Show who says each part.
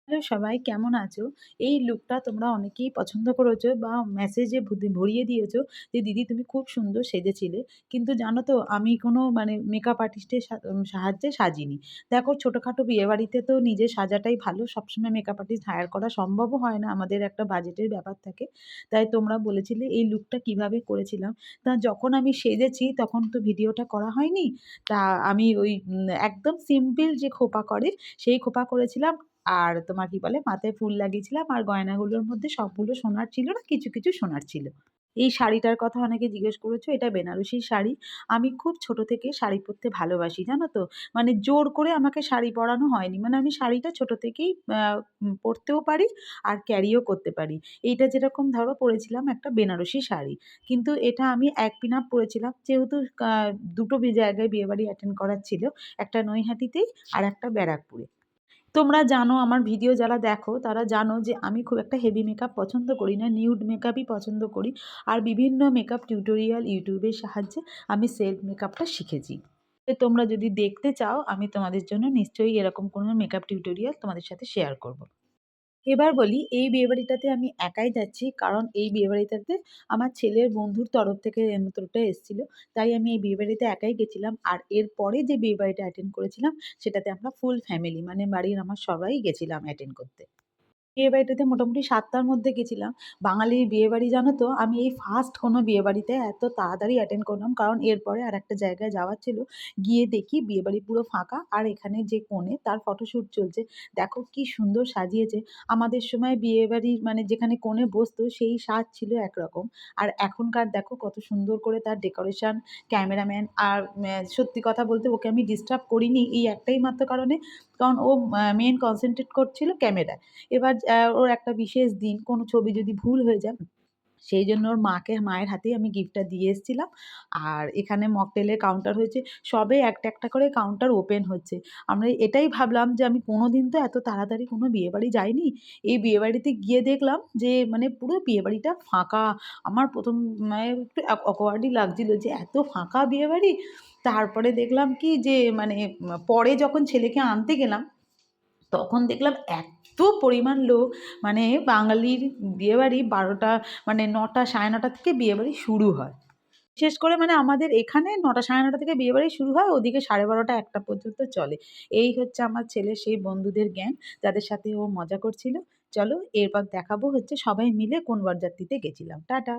Speaker 1: Hello সবাই কেমন আছো? এই লুকটা তোমরা অনেকেই পছন্দ করেছো বা মেসেজে ভরিয়ে দিয়েছো যে, "দিদি তুমি খুব সুন্দর সেজেছিলে।" কিন্তু জানো তো আমি কোনো মানে মেকআপ আর্টিস্টের সাহায্যে সাজিনি। দেখো ছোটখাটো বিয়েবাড়িতে তো নিজের সাজাটাই ভালো। সবসময় মেকআপ আর্টিস্ট হায়ার করা সম্ভবও হয় না। আমাদের একটা বাজেটের ব্যাপার থাকে। তাই তোমরা বলেছিলে এই লুকটা কিভাবে করেছিলাম। তা যখন আমি সেজেছি তখন তো ভিডিওটা করা হয়নি। তা আমি ওই একদম সিম্পল যে খোঁপা করে সেই খোঁপা করেছিলাম। আর তোমার কি বলে মাথায় ফুল লাগিয়েছিলাম আর গয়নাগুলোর মধ্যে সবগুলো সোনার ছিল না, কিছু, কিছু সোনার ছিল। এই শাড়িটার কথা অনেকে জিজ্ঞেস করেছো। এটা বেনারসি শাড়ি। আমি খুব ছোট থেকে শাড়ি পরতে ভালোবাসি, জানো তো? মানে জোর করে আমাকে শাড়ি পরানো হয়নি। মানে আমি শাড়িটা ছোট থেকেই পরতেও পারি আর ক্যারিও করতে পারি। এইটা যেরকম ধরো পরেছিলাম একটা বেনারসি শাড়ি। কিন্তু এটা আমি এক পিন আপ পরেছিলাম। যেহেতু আ দুটো জায়গায় বিয়েবাড়ি অ্যাটেন্ড করার ছিল। একটা নৈহাটিতেই আর একটা ব্যারাকপুরে। তোমরা জানো আমার ভিডিও যারা দেখো তারা জানো যে আমি খুব একটা হেভি মেকআপ পছন্দ করি না। নিউড মেকআপই পছন্দ করি। আর বিভিন্ন মেকআপ টিউটোরিয়াল YouTube এর সাহায্যে আমি সেলফ মেকআপটা শিখেছি। তোমরা যদি দেখতে চাও আমি তোমাদের জন্য নিশ্চয়ই এরকম কোনো মেকআপ টিউটোরিয়াল তোমাদের সাথে শেয়ার করব। এবার বলি এই বিয়েবাড়িটাতে আমি একাই যাচ্ছি। কারণ এই বিয়েবাড়িটাতে আমার ছেলের বন্ধুর তরফ থেকে নেমন্ত্রণটা এসেছিল। তাই আমি এই বিয়েবাড়িতে একাই গেছিলাম। আর এরপরে যে বিয়েবাড়িটা অ্যাটেন্ড করেছিলাম সেটাতে আমরা ফুল ফ্যামিলি মানে বাড়ির আমার সবাই গেছিলাম অ্যাটেন্ড করতে। বিয়েবাড়িটাতে মোটামুটি ৭ টার মধ্যে গেছিলাম। বাঙালির বিয়েবাড়ি জানো তো আমি এই ফার্স্ট কোনো বিয়েবাড়িতে এত তাড়াতাড়ি অ্যাটেন্ড করলাম। কারণ এরপরে আরেকটা জায়গায় যাওয়ার ছিল। গিয়ে দেখি বিয়েবাড়ি পুরো ফাঁকা। আর এখানে যে কনে তার ফটোশুট চলছে। দেখো কি সুন্দর সাজিয়েছে। আমাদের সময় বিয়েবাড়ির মানে যেখানে কনে বসতো সেই সাজ ছিল একরকম। আর এখনকার দেখো কত সুন্দর করে তার ডেকোরেশন, ক্যামেরাম্যান আর সত্যি কথা বলতে ওকে আমি ডিস্টার্ব করিনি এই একটাই মাত্র কারণে। কারণ ও মেইন কনসেনট্রেট করছিল ক্যামেরায়। এবার ওর একটা বিশেষ দিন, কোনো ছবি যদি ভুল হয়ে যায়, সেইজন্য ওর মায়ের হাতেই আমি গিফটটা দিয়ে এসেছিলাম। আর এখানে মকটেলের কাউন্টার হয়েছে। সবে একটা, একটা করে কাউন্টার ওপেন হচ্ছে। আমরা এটাই ভাবলাম যে আমি কোনোদিন তো এত তাড়াতাড়ি কোনো বিয়েবাড়ি যাইনি। এই বিয়েবাড়িতে গিয়ে দেখলাম যে মানে পুরো বিয়েবাড়িটা ফাঁকা। আমার ১ম মানে একটু অকওয়ার্ডই লাগছিল যে এত ফাঁকা বিয়েবাড়ি। তারপরে দেখলাম কি যে মানে পরে যখন ছেলেকে আনতে গেলাম তখন দেখলাম এত পরিমাণ লোক মানে বাঙালির বিয়েবাড়ি ১২টা মানে ৯টা ৯:৩০ থেকে বিয়েবাড়ি শুরু হয়। বিশেষ করে মানে আমাদের এখানে ৯টা ৯:৩০ থেকে বিয়েবাড়ি শুরু হয়, ওদিকে ১২:৩০ ১টা পর্যন্ত চলে। এই হচ্ছে আমার ছেলের সেই বন্ধুদের গ্যাং যাদের সাথে ও মজা করছিল। চলো এরপর দেখাবো হচ্ছে সবাই মিলে কোন বরযাত্রীতে গেছিলাম। টাটা।